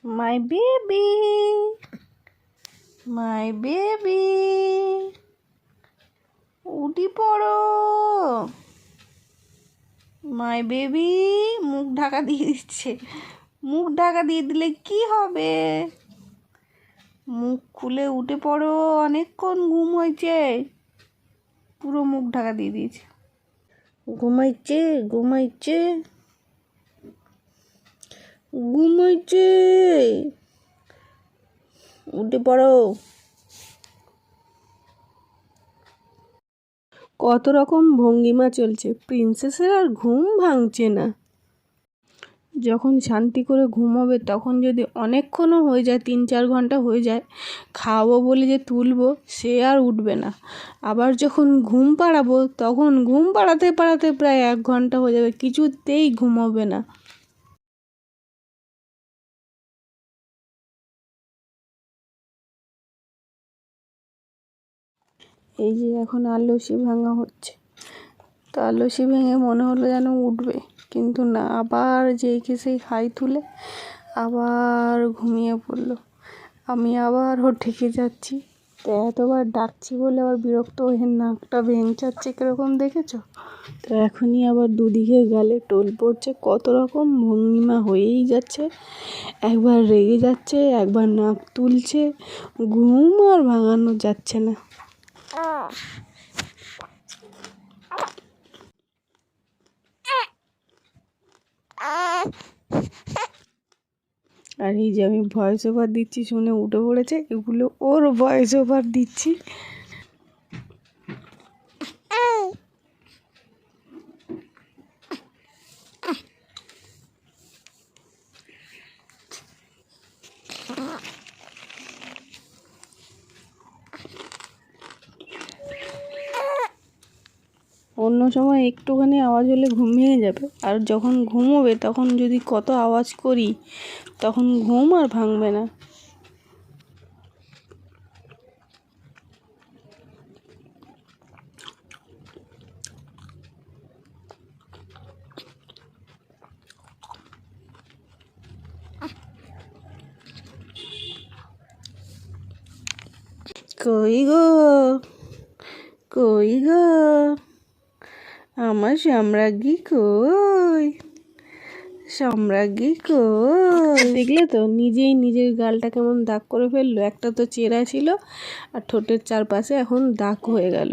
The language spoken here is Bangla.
My baby, my baby, উঠি পড়ো। মাই বেবি মুখ ঢাকা দিয়ে দিচ্ছে। মুখ ঢাকা দিয়ে দিলে কি হবে? মুখ খুলে উঠে পড়ো, অনেকক্ষণ ঘুম হয়েছে। পুরো মুখ ঢাকা দিয়ে দিয়েছে। ঘুমাইছে ঘুমাইছে ঘুমাইছে। উঠে পড়ো। কত রকম ভঙ্গিমা চলছে, প্রিন্সেসের আর ঘুম ভাঙছে না। যখন শান্তি করে ঘুমোবে তখন যদি অনেকক্ষণও হয়ে যায়, 3-4 ঘন্টা হয়ে যায়, খাওয়াবো বলে যে তুলবো সে আর উঠবে না। আবার যখন ঘুম পাড়াবো তখন ঘুম পাড়াতে পাড়াতে প্রায় 1 ঘন্টা হয়ে যাবে, কিছুতেই ঘুমোবে না। এই যে এখন আলসি ভাঙা হচ্ছে, তো আলসি ভেঙে মনে হলো যেন উঠবে, কিন্তু না, আবার যেই কে সেই হাই তুলে আবার ঘুমিয়ে পড়লো। আমি আবার ওর ঠেকে যাচ্ছি, তো এতবার ডাকছি বলে আবার বিরক্ত হয়ে নাকটা ভেঙচাচ্ছে কীরকম দেখেছো? তো এখনই আবার দুদিকে গালে টোল পড়ছে, কত রকম ভঙ্গিমা হয়েই যাচ্ছে। একবার রেগে যাচ্ছে, একবার নাক তুলছে, ঘুম আর ভাঙানো যাচ্ছে না। আর এই যে আমি ভয়েস ওভার দিচ্ছি শুনে উঠে পড়েছে, এগুলো ওর ভয়েস ওভার দিচ্ছি। অন্য সময় একটুখানি আওয়াজ হলে ঘুম ভেঙে যাবে, আর যখন ঘুমোবে তখন যদি কত আওয়াজ করি তখন ঘুম আর ভাঙবে না। কই গো, কই গো, আমার সম্রাজ্ঞী কই, সম্রাজ্ঞী কই? দেখলে তো নিজেই নিজের গালটা কেমন দাগ করে ফেললো। একটা তো চেরা ছিল আর ঠোঁটের চারপাশে এখন দাগ হয়ে গেল।